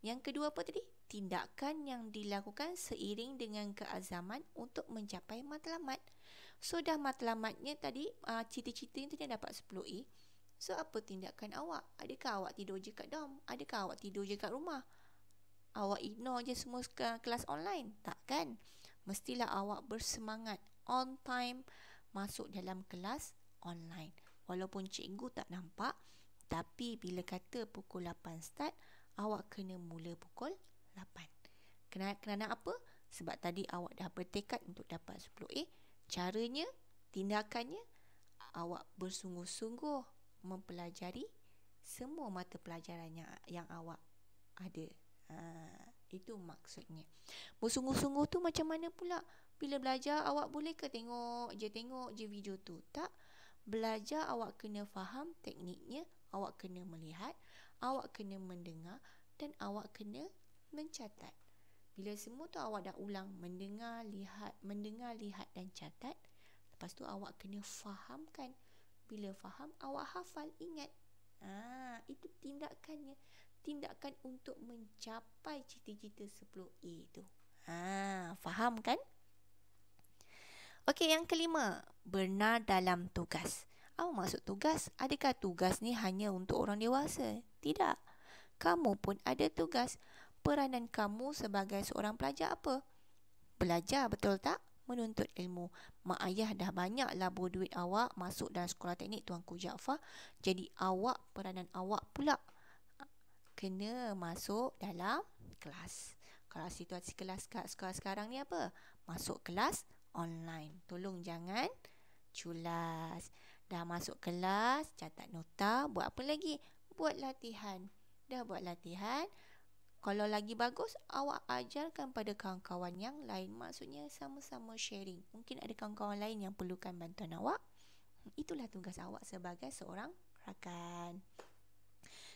yang kedua apa tadi? Tindakan yang dilakukan seiring dengan keazaman untuk mencapai matlamat. So dah matlamatnya tadi, cita-citanya tadi dapat 10A. So apa tindakan awak? Adakah awak tidur je kat dorm? Adakah awak tidur je kat rumah? Awak ignore je semua kelas online? Tak kan? Mestilah awak bersemangat on time masuk dalam kelas online. Walaupun cikgu tak nampak, tapi bila kata pukul 8 start, awak kena mula pukul 8. Kerana apa? Sebab tadi awak dah bertekad untuk dapat 10A. Caranya, tindakannya, awak bersungguh-sungguh mempelajari semua mata pelajaran yang awak ada. Itu maksudnya. Bersungguh-sungguh tu macam mana pula? Bila belajar awak boleh ke tengok je video tu? Tak. Belajar awak kena faham tekniknya, awak kena melihat, awak kena mendengar dan awak kena mencatat. Bila semua tu awak dah ulang, mendengar, lihat dan catat, lepas tu awak kena fahamkan. Bila faham, awak hafal, ingat. Itu tindakannya. Tindakan untuk mencapai cita-cita 10A tu. Faham kan? Okey, yang kelima, benar dalam tugas. Apa maksud tugas? Adakah tugas ni hanya untuk orang dewasa? Tidak. kamu pun ada tugas. Peranan kamu sebagai seorang pelajar apa? Belajar, betul tak? Menuntut ilmu. Mak ayah dah banyak labur duit awak masuk dalam sekolah teknik Tuanku Jaafar. Jadi peranan awak pula kena masuk dalam kelas. Kalau situasi kelas sekolah sekarang ni apa? Masuk kelas online. Tolong jangan culas. Dah masuk kelas, catat nota, buat apa lagi? Buat latihan. Dah buat latihan, kalau lagi bagus, awak ajarkan pada kawan-kawan yang lain. Maksudnya sama-sama sharing. Mungkin ada kawan-kawan lain yang perlukan bantuan awak. Itulah tugas awak sebagai seorang rakan.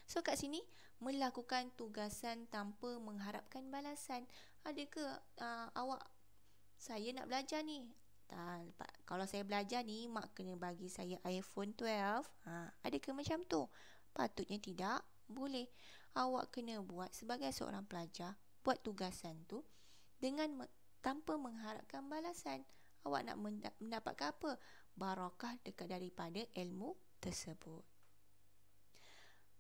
So kat sini, melakukan tugasan tanpa mengharapkan balasan. Ada ke saya nak belajar ni? Kalau saya belajar ni, mak kena bagi saya iPhone 12. Ada ke macam tu? Patutnya tidak. Boleh. Awak kena buat sebagai seorang pelajar, buat tugasan tu tanpa mengharapkan balasan. Awak nak mendapatkan apa? Barakah dekat daripada ilmu tersebut.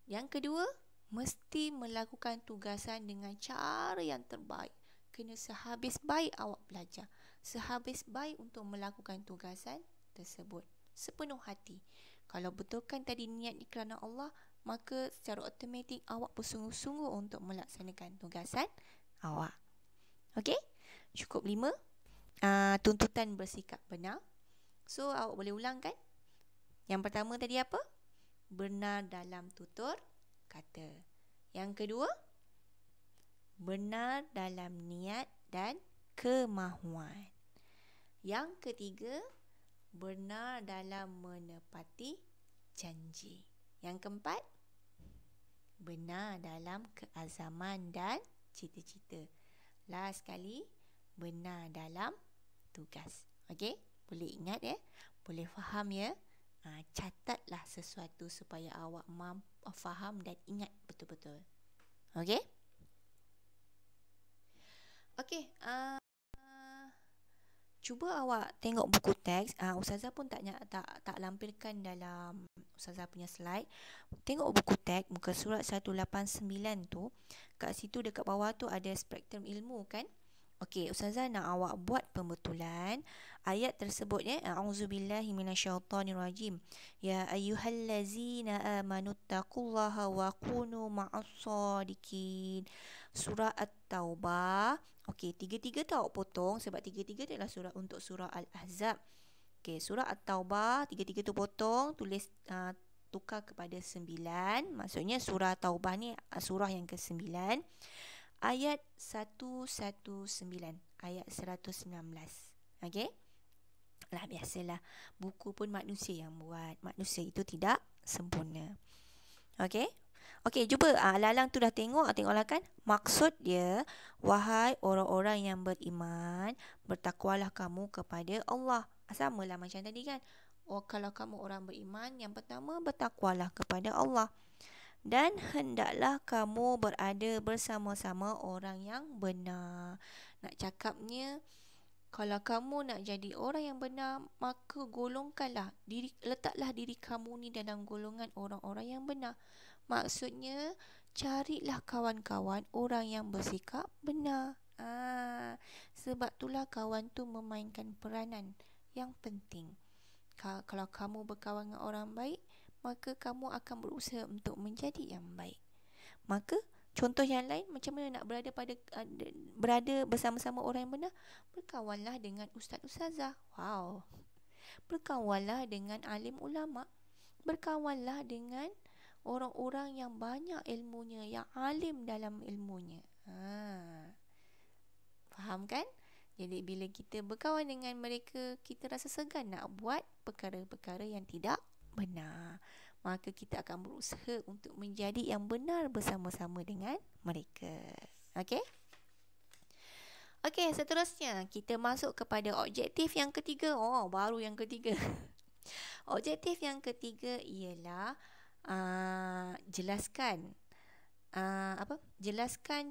Yang kedua, mesti melakukan tugasan dengan cara yang terbaik. Kena sehabis baik awak belajar. Sehabis baik untuk melakukan tugasan tersebut. Sepenuh hati. Kalau betulkan tadi niat kerana Allah, maka secara automatik awak bersungguh-sungguh untuk melaksanakan tugasan awak. Okey? Cukup 5. Tuntutan bersikap benar. So, awak boleh ulang kan? Yang pertama tadi apa? Benar dalam tutur kata. Yang kedua, benar dalam niat dan kemahuan. Yang ketiga, benar dalam menepati janji. Yang keempat, benar dalam keazaman dan cita-cita. Last sekali, benar dalam tugas. Okey? Boleh ingat ya? Boleh faham ya? Catatlah sesuatu supaya awak faham dan ingat betul-betul. Okey? Okey. Cuba awak tengok buku teks. Ustazah pun tak lampirkan dalam Ustazah punya slide. Tengok buku teks muka surat 189 tu. Kat situ dekat bawah tu ada spektrum ilmu kan. Okey, Ustazah nak awak buat pembetulan ayat tersebut ya. A'udzubillahi minasyaitonirrajim. Ya ayyuhallazina amanu taqullaha wa kunu ma'as-shadiqin. Surah At-Taubah. Okey, 3-3 tu awak potong sebab 3-3 tu adalah untuk surah Al-Ahzab. Okey, surah At-Taubah 3-3 tu potong, tulis tukar kepada 9. Maksudnya surah Taubah ni surah yang ke-9. Ayat 119, ayat 119. Okey? Lah biasalah, buku pun manusia yang buat. Manusia itu tidak sempurna. Okey? Okey, cuba Lalang tu dah tengoklah kan. Maksud dia, wahai orang-orang yang beriman, bertakwalah kamu kepada Allah. Samalah macam tadi kan. Kalau kamu orang beriman, yang pertama bertakwalah kepada Allah. Dan hendaklah kamu berada bersama-sama orang yang benar. Nak cakapnya, kalau kamu nak jadi orang yang benar, maka letaklah diri kamu ni dalam golongan orang-orang yang benar. Maksudnya, carilah kawan-kawan orang yang bersikap benar. Sebab itulah kawan tu memainkan peranan yang penting. Kalau kamu berkawan dengan orang baik, maka kamu akan berusaha untuk menjadi yang baik. Maka contoh yang lain, macam mana nak berada bersama-sama orang yang benar? Berkawanlah dengan ustaz-ustazah. Wow. Berkawanlah dengan alim ulama. Berkawanlah dengan orang-orang yang banyak ilmunya, yang alim dalam ilmunya. Faham kan? Jadi bila kita berkawan dengan mereka, kita rasa segan nak buat perkara-perkara yang tidak benar. Maka kita akan berusaha untuk menjadi yang benar bersama-sama dengan mereka. Okey? Okey, seterusnya kita masuk kepada objektif yang ketiga. Baru yang ketiga. Objektif yang ketiga ialah jelaskan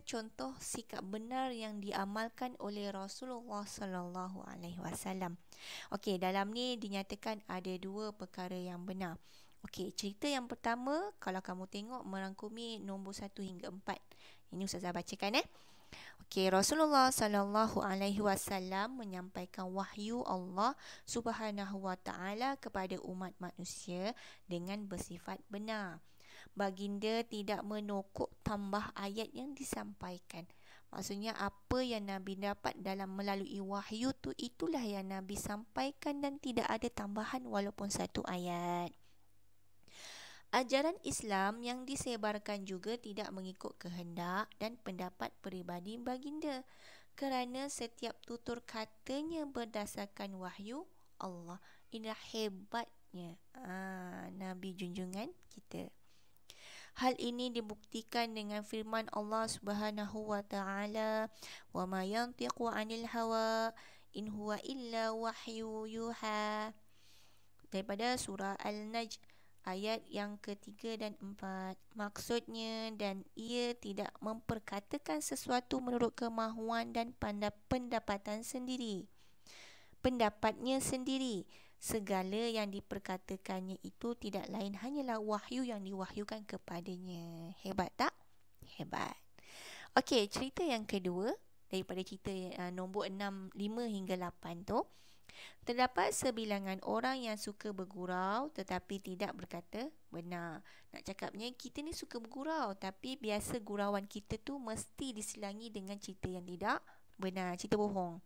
contoh sikap benar yang diamalkan oleh Rasulullah sallallahu alaihi wasallam. Okey, dalam ni dinyatakan ada 2 perkara yang benar. Okey, cerita yang pertama, kalau kamu tengok merangkumi nombor 1 hingga 4. Ini Ustazah bacakan Okey, Rasulullah sallallahu alaihi wasallam menyampaikan wahyu Allah Subhanahu wa taala kepada umat manusia dengan bersifat benar. Baginda tidak menokok tambah ayat yang disampaikan. Maksudnya apa yang Nabi dapat dalam melalui wahyu tu, itulah yang Nabi sampaikan dan tidak ada tambahan walaupun satu ayat. Ajaran Islam yang disebarkan juga tidak mengikut kehendak dan pendapat peribadi baginda, kerana setiap tutur katanya berdasarkan wahyu Allah. Inilah hebatnya Nabi junjungan kita. Hal ini dibuktikan dengan firman Allah Subhanahu wa taala, "Wa ma yantiqu 'anil hawa in huwa illa wahyu yuha." Daripada surah Al-Najm ayat yang ketiga dan 4. Maksudnya, dan ia tidak memperkatakan sesuatu menurut kemahuan dan pendapatnya sendiri. Segala yang diperkatakannya itu tidak lain hanyalah wahyu yang diwahyukan kepadanya. Hebat tak? Hebat. Okey, cerita yang kedua daripada cerita nombor 6, 5 hingga 8 tu. Terdapat sebilangan orang yang suka bergurau tetapi tidak berkata benar. Nak cakapnya, kita ni suka bergurau tapi biasa gurauan kita tu mesti diselangi dengan cerita yang tidak benar, cerita bohong.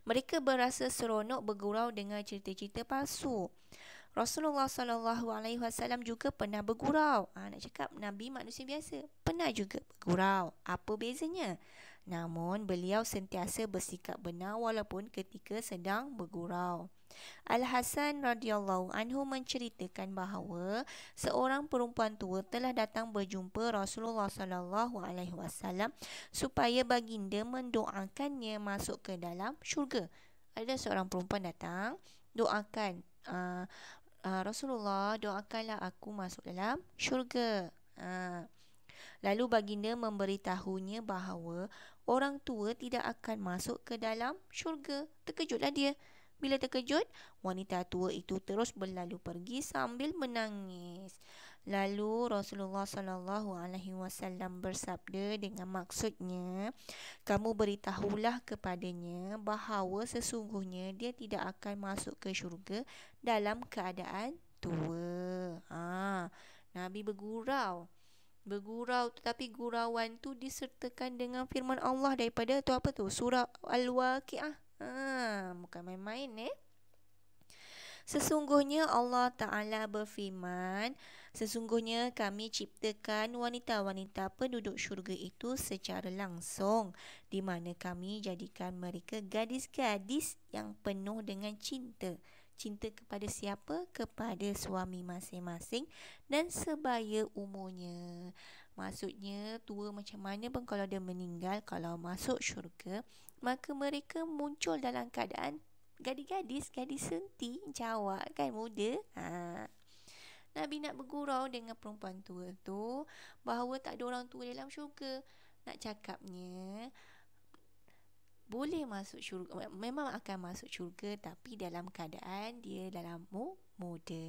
Mereka berasa seronok bergurau dengan cerita-cerita palsu. Rasulullah SAW juga pernah bergurau. Nak cakap Nabi manusia biasa, pernah juga bergurau. Apa bezanya? Namun beliau sentiasa bersikap benar walaupun ketika sedang bergurau. Al-Hasan radhiyallahu anhu menceritakan bahawa seorang perempuan tua telah datang berjumpa Rasulullah SAW supaya baginda mendoakannya masuk ke dalam syurga. Ada seorang perempuan datang, doakan Rasulullah, doakanlah aku masuk dalam syurga. Lalu baginda memberitahunya bahawa orang tua tidak akan masuk ke dalam syurga. Terkejutlah dia. Bila terkejut, wanita tua itu terus berlalu pergi sambil menangis. Lalu Rasulullah SAW bersabda dengan maksudnya, kamu beritahulah kepadanya bahawa sesungguhnya dia tidak akan masuk ke syurga dalam keadaan tua. Nabi bergurau, tetapi gurauan tu disertakan dengan firman Allah daripada surah Al-Waqiah. Bukan main-main Sesungguhnya Allah Ta'ala berfirman, sesungguhnya kami ciptakan wanita-wanita penduduk syurga itu secara langsung, di mana kami jadikan mereka gadis-gadis yang penuh dengan cinta. Cinta kepada siapa? Kepada suami masing-masing dan sebaya umurnya. Maksudnya tua macam mana pun kalau dia meninggal, kalau masuk syurga, maka mereka muncul dalam keadaan gadis senti, cawak kan, muda. Nabi nak bergurau dengan perempuan tua tu bahawa tak ada orang tua dalam syurga. Nak cakapnya, boleh masuk syurga, memang akan masuk syurga, tapi dalam keadaan dia dalam muda.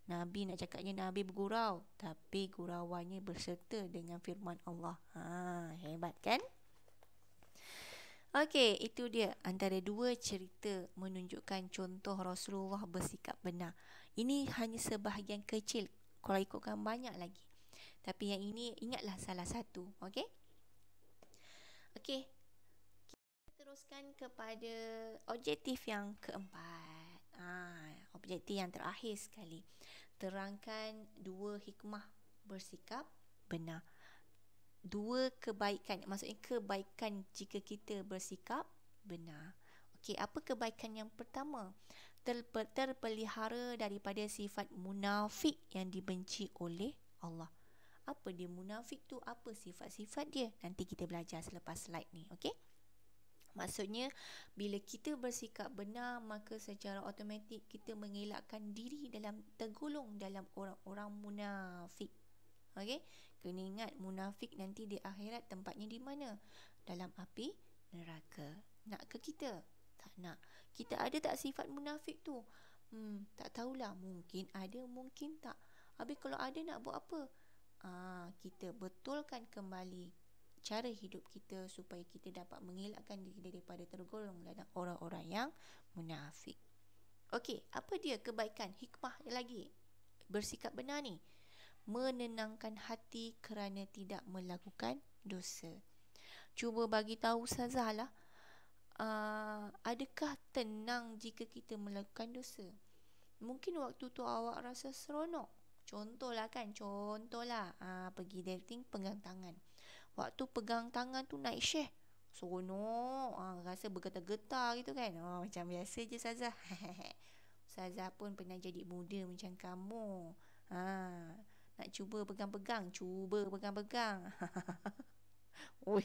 Nabi nak cakapnya Nabi bergurau, tapi gurauannya berserta dengan firman Allah. Hebat kan? Okey, itu dia antara dua cerita menunjukkan contoh Rasulullah bersikap benar. Ini hanya sebahagian kecil, kalau ikutkan banyak lagi. Tapi yang ini ingatlah salah satu. Okey? Okey. Kita teruskan kepada objektif yang keempat. Objektif yang terakhir sekali. Terangkan dua hikmah bersikap benar. Dua kebaikan, maksudnya kebaikan jika kita bersikap benar. Okey, apa kebaikan yang pertama? Terpelihara daripada sifat munafik yang dibenci oleh Allah. Apa dia munafik tu? Apa sifat-sifat dia? Nanti kita belajar selepas slide ni, okey? Maksudnya, bila kita bersikap benar, maka secara automatik kita mengelakkan diri tergolong dalam orang-orang munafik. Okey, kena ingat munafik nanti di akhirat tempatnya di mana? Dalam api neraka. Nak ke kita? Tak nak. Kita ada tak sifat munafik tu? Tak tahulah, mungkin ada, mungkin tak. Habis kalau ada, nak buat apa? Kita betulkan kembali cara hidup kita supaya kita dapat mengelakkan diri daripada tergolong dalam orang-orang yang munafik. Okey, apa dia kebaikan hikmah lagi bersikap benar ni? Menenangkan hati kerana tidak melakukan dosa. Cuba bagi tahu Ustazah lah, adakah tenang jika kita melakukan dosa? Mungkin waktu tu awak rasa seronok. Contohlah, pergi dating pegang tangan. Waktu pegang tangan tu naik share, seronok, rasa bergetar-getar gitu kan. Macam biasa je Ustazah. Ustazah pun pernah jadi muda macam kamu. Nak cuba pegang-pegang, Oi.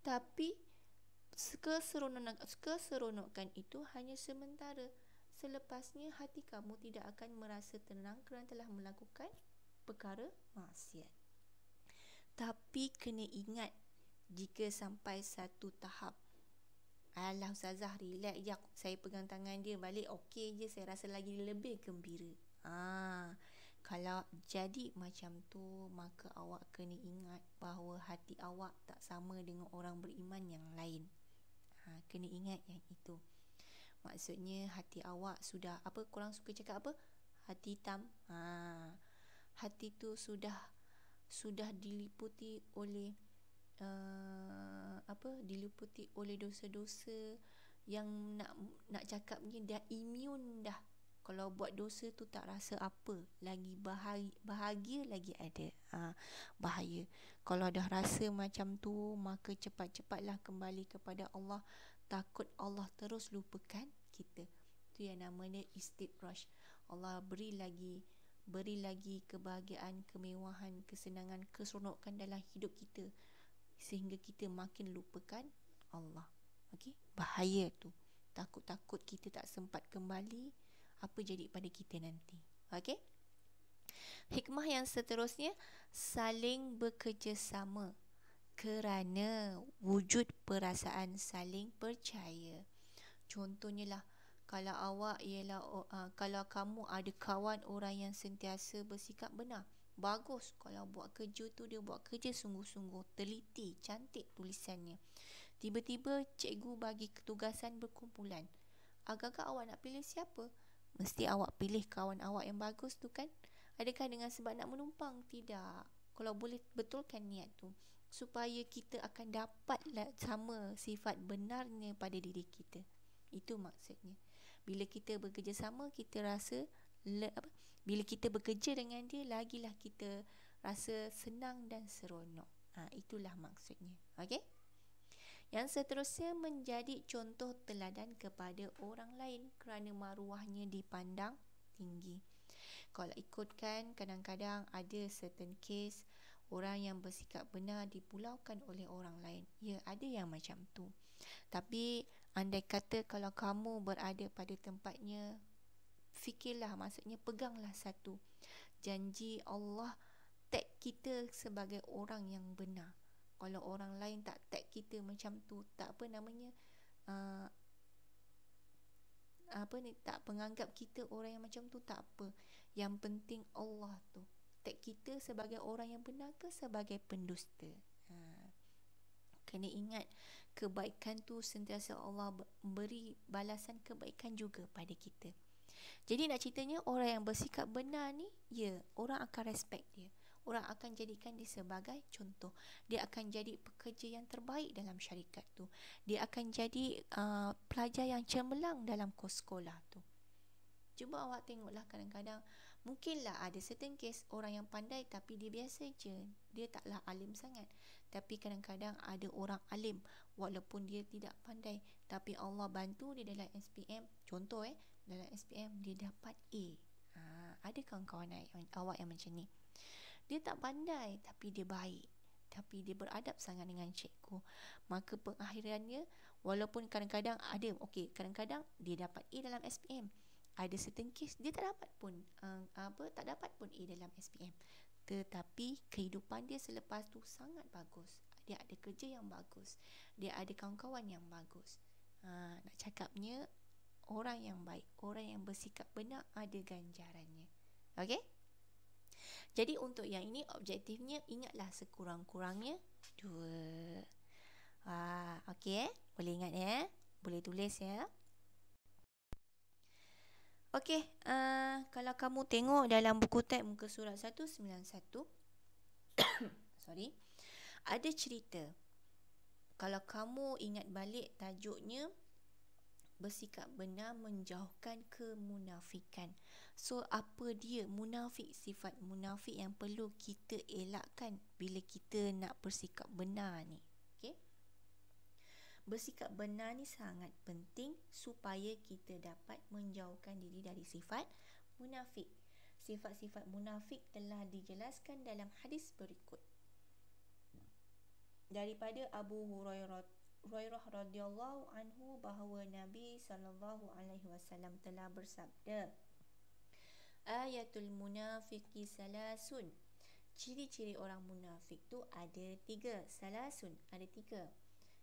Tapi keseronokan itu hanya sementara. Selepasnya hati kamu tidak akan merasa tenang kerana telah melakukan perkara maksiat. Tapi kena ingat, jika sampai satu tahap, alah Ustazah relax je, saya pegang tangan dia balik okey je, saya rasa lagi lebih gembira. Kalau jadi macam tu, maka awak kena ingat bahawa hati awak tak sama dengan orang beriman yang lain. Kena ingat yang itu. Maksudnya hati awak sudah, korang suka cakap apa? Hati hitam. Hati tu sudah diliputi oleh diliputi oleh dosa-dosa yang nak cakapnya dah immune dah. Kalau buat dosa tu tak rasa apa, lagi bahagia lagi ada. Bahaya. Kalau dah rasa macam tu, maka cepat-cepatlah kembali kepada Allah. Takut Allah terus lupakan kita. Itu yang namanya istidraj. Allah beri lagi kebahagiaan, kemewahan, kesenangan, keseronokan dalam hidup kita, sehingga kita makin lupakan Allah. Okey, bahaya tu. Takut-takut kita tak sempat kembali, apa jadi pada kita nanti. Okey. Hikmah yang seterusnya, saling bekerjasama kerana wujud perasaan saling percaya. Contohnya lah, kalau kamu ada kawan orang yang sentiasa bersikap benar, bagus. Kalau buat kerja tu, dia buat kerja sungguh-sungguh, teliti, cantik tulisannya. Tiba-tiba cikgu bagi ketugasan berkumpulan. Agak-agak awak nak pilih siapa? Mesti awak pilih kawan awak yang bagus tu kan? Adakah dengan sebab nak menumpang? Tidak. Kalau boleh betulkan niat tu, supaya kita akan dapat sama sifat benarnya pada diri kita. Itu maksudnya. Bila kita bekerjasama, kita rasa bila kita bekerja dengan dia, lagilah kita rasa senang dan seronok. Itulah maksudnya. Okey? Yang seterusnya, menjadi contoh teladan kepada orang lain kerana maruahnya dipandang tinggi. Kalau ikutkan, kadang-kadang ada certain case orang yang bersikap benar dipulaukan oleh orang lain. Ya, ada yang macam tu. Tapi andai kata kalau kamu berada pada tempatnya, fikirlah, maksudnya peganglah satu janji Allah, tag kita sebagai orang yang benar. Kalau orang lain tak tag kita macam tu, tak tak menganggap kita orang yang macam tu, tak apa. Yang penting Allah tu tag kita sebagai orang yang benar ke sebagai pendusta. Kena ingat, kebaikan tu sentiasa Allah beri balasan kebaikan juga pada kita. Jadi nak ceritanya, orang yang bersikap benar ni, orang akan respect dia. Orang akan jadikan dia sebagai contoh. Dia akan jadi pekerja yang terbaik dalam syarikat tu. Dia akan jadi pelajar yang cemerlang dalam kos sekolah tu. Cuba awak tengoklah, kadang-kadang mungkinlah ada certain case orang yang pandai tapi dia biasa je, dia taklah alim sangat. Tapi kadang-kadang ada orang alim walaupun dia tidak pandai, tapi Allah bantu dia dalam SPM. Contoh dalam SPM dia dapat A. Ada kawan-kawan awak yang macam ni. Dia tak pandai tapi dia baik, tapi dia beradab sangat dengan cikgu. Maka pengakhirannya, walaupun kadang-kadang ada, kadang-kadang dia dapat A dalam SPM, ada certain case dia tak dapat pun A dalam SPM. Tetapi kehidupan dia selepas tu sangat bagus. Dia ada kerja yang bagus, dia ada kawan-kawan yang bagus. Nak cakapnya, orang yang baik, orang yang bersikap benar ada ganjarannya. Okey? Jadi untuk yang ini objektifnya ingatlah sekurang-kurangnya 2. Okey boleh ingat ya. Boleh tulis ya. Okey, kalau kamu tengok dalam buku teks muka surat 191 sorry, ada cerita. Kalau kamu ingat balik tajuknya, bersikap benar menjauhkan kemunafikan. So apa dia munafik? Sifat munafik yang perlu kita elakkan bila kita nak bersikap benar ni. Okey? Bersikap benar ni sangat penting supaya kita dapat menjauhkan diri dari sifat munafik. Sifat-sifat munafik telah dijelaskan dalam hadis berikut. Daripada Abu Hurairah radhiyallahu anhu bahawa Nabi sallallahu alaihi wasallam telah bersabda, ayatul munafiqi salasun. Ciri-ciri orang munafik tu ada 3. Salasun, ada 3.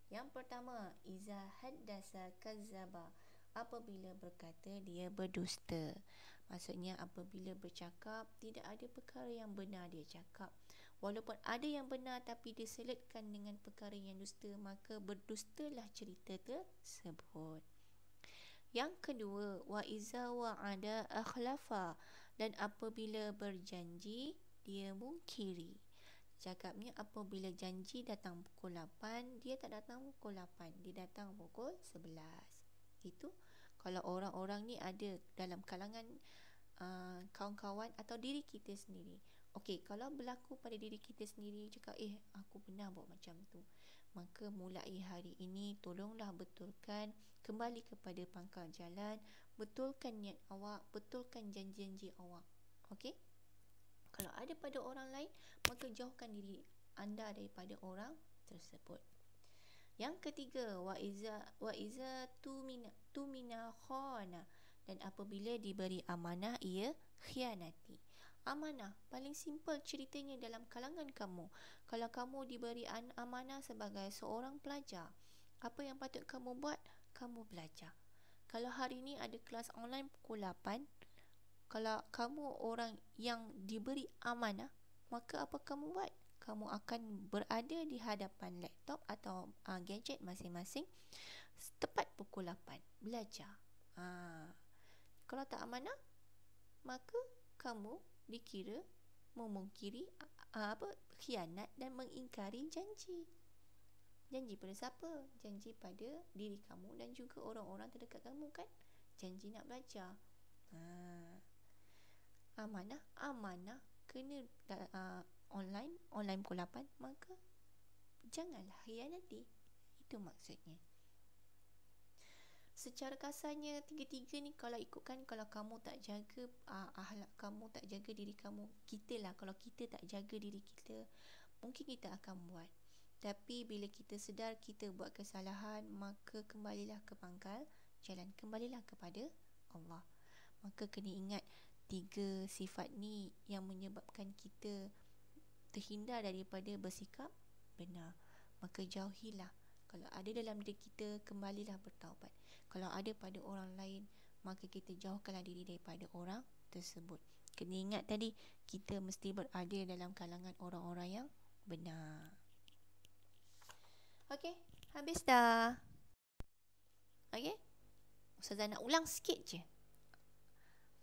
Yang pertama, iza haddasa kazzaba. Apabila berkata dia berdusta. Maksudnya apabila bercakap tidak ada perkara yang benar dia cakap. Walaupun ada yang benar tapi diselitkan dengan perkara yang dusta, maka berdustalah cerita tersebut. Yang kedua, wa iza wa'ada akhlafa. Dan apabila berjanji dia mungkiri. Cakapnya apabila janji datang pukul 8, dia tak datang pukul 8, dia datang pukul 11. Itu kalau orang-orang ni ada dalam kalangan kawan-kawan atau diri kita sendiri. Okey, kalau berlaku pada diri kita sendiri, cakap aku pernah buat macam tu, maka mulai hari ini tolonglah betulkan, kembali kepada pangkal jalan, betulkan niat awak, betulkan janji-janji awak. Okey? Kalau ada pada orang lain, maka jauhkan diri anda daripada orang tersebut. Yang ketiga, wa iza tumina khana. Dan apabila diberi amanah, ia khianati. Amanah, paling simple ceritanya dalam kalangan kamu. Kalau kamu diberi amanah sebagai seorang pelajar, apa yang patut kamu buat? Kamu belajar. Kalau hari ini ada kelas online pukul 8, kalau kamu orang yang diberi amanah, maka apa kamu buat? Kamu akan berada di hadapan laptop atau gadget masing-masing tepat pukul 8 belajar. Kalau tak amanah, maka kamu dikira memungkiri khianat dan mengingkari janji. Janji pada siapa? Janji pada diri kamu dan juga orang-orang terdekat kamu kan? Janji nak belajar. Amanah kena online pukul 8, maka janganlah khianati. Itu maksudnya. Secara kasarnya tiga-tiga ni kalau ikutkan, kalau kamu tak jaga akhlak kamu, tak jaga diri kamu, kita lah, kalau kita tak jaga diri kita, mungkin kita akan buat. Tapi bila kita sedar kita buat kesalahan, maka kembalilah ke pangkal jalan, kembalilah kepada Allah. Maka kena ingat 3 sifat ni yang menyebabkan kita terhindar daripada bersikap benar. Maka jauhilah. Kalau ada dalam diri kita, kembalilah bertaubat. Kalau ada pada orang lain, maka kita jauhkanlah diri daripada orang tersebut. Kena ingat tadi, kita mesti berada dalam kalangan orang-orang yang benar. Okey, habis dah. Okey, Ustazah nak ulang sikit je.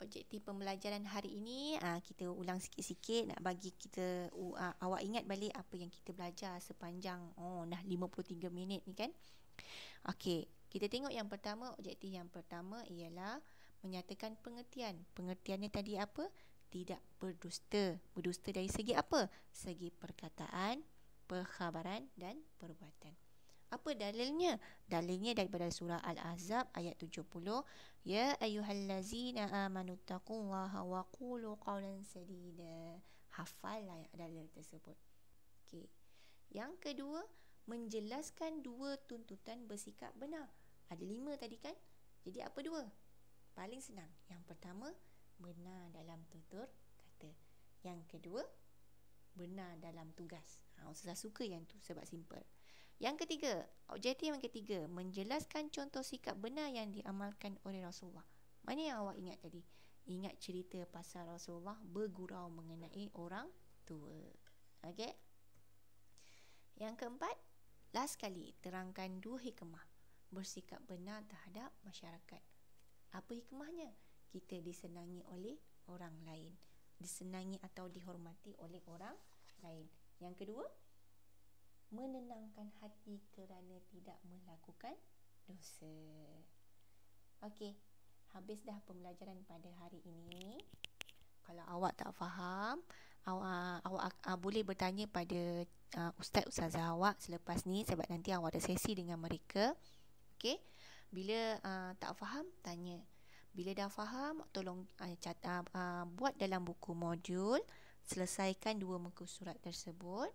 Objektif pembelajaran hari ini kita ulang sikit-sikit, nak bagi kita awak ingat balik apa yang kita belajar sepanjang dah 53 minit ni kan. Okey, kita tengok yang pertama. Objektif yang pertama ialah menyatakan pengertian. Pengertiannya tadi apa? Tidak berdusta. Berdusta dari segi apa? Segi perkataan, perkhabaran dan perbuatan. Apa dalilnya? Dalilnya daripada surah Al-Ahzab ayat 70. Ya ayyuhallazina amanu taqullaha wa qulu qawlan sadida. Hafallah dalil tersebut. Okey. Yang kedua, menjelaskan 2 tuntutan bersikap benar. Ada 5 tadi kan? Jadi apa 2? Paling senang. Yang pertama, benar dalam tutur kata. Yang kedua, benar dalam tugas. Ustazah suka yang tu sebab simple. Yang ketiga, objektif yang ketiga, menjelaskan contoh sikap benar yang diamalkan oleh Rasulullah. Mana yang awak ingat tadi? Ingat cerita pasal Rasulullah bergurau mengenai orang tua. Okey. Yang keempat, last kali, terangkan 2 hikmah bersikap benar terhadap masyarakat. Apa hikmahnya? Kita disenangi oleh orang lain, disenangi atau dihormati oleh orang lain. Yang kedua, menenangkan hati kerana tidak melakukan dosa. Okey, habis dah pembelajaran pada hari ini. Kalau awak tak faham, awak boleh bertanya pada ustazah awak selepas ni, sebab nanti awak ada sesi dengan mereka. Okey, bila tak faham, tanya. Bila dah faham, tolong buat dalam buku modul, selesaikan 2 muka surat tersebut.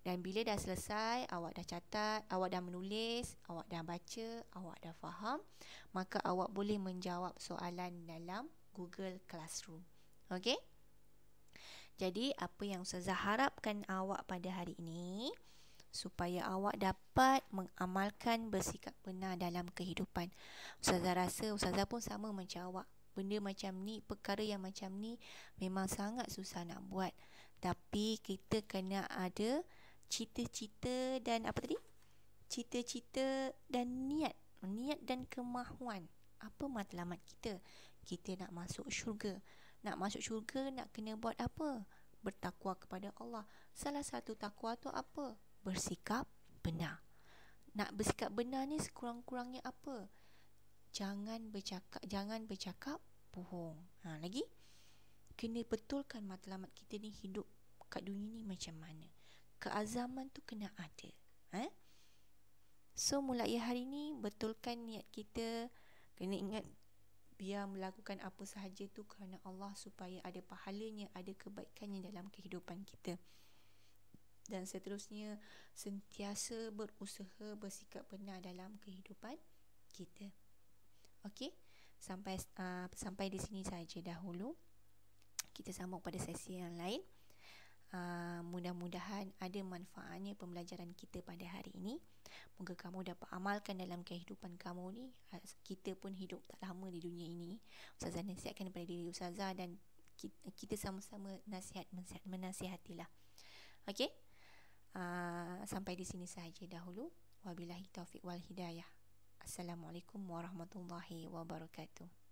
Dan bila dah selesai, awak dah catat, awak dah menulis, awak dah baca, awak dah faham, maka awak boleh menjawab soalan dalam Google Classroom. Okey? Jadi, apa yang Ustazah harapkan awak pada hari ini, supaya awak dapat mengamalkan bersikap benar dalam kehidupan. Ustazah rasa Ustazah pun sama macam awak. Benda macam ni, perkara yang macam ni memang sangat susah nak buat. Tapi kita kena ada cita-cita dan apa tadi? Cita-cita dan niat dan kemahuan. Apa matlamat kita? Kita nak masuk syurga. Nak masuk syurga nak kena buat apa? Bertakwa kepada Allah. Salah satu takwa tu apa? Bersikap benar. Nak bersikap benar ni sekurang-kurangnya apa? Jangan bercakap bohong. Lagi kena betulkan matlamat kita ni hidup kat dunia ni macam mana. Keazaman tu kena ada. So mulai hari ni betulkan niat kita. Kena ingat biar melakukan apa sahaja tu kerana Allah, supaya ada pahalanya, ada kebaikannya dalam kehidupan kita. Dan seterusnya sentiasa berusaha bersikap benar dalam kehidupan kita. Okey, sampai di sini saja dahulu. Kita sambung pada sesi yang lain. Mudah-mudahan ada manfaatnya pembelajaran kita pada hari ini. Moga kamu dapat amalkan dalam kehidupan kamu ni. Kita pun hidup tak lama di dunia ini. Ustazah nasihatkan kepada diri Ustazah, dan kita sama-sama menasihatilah. Okey, sampai di sini sahaja dahulu. Wabillahi taufiq wal hidayah. Assalamualaikum warahmatullahi wabarakatuh.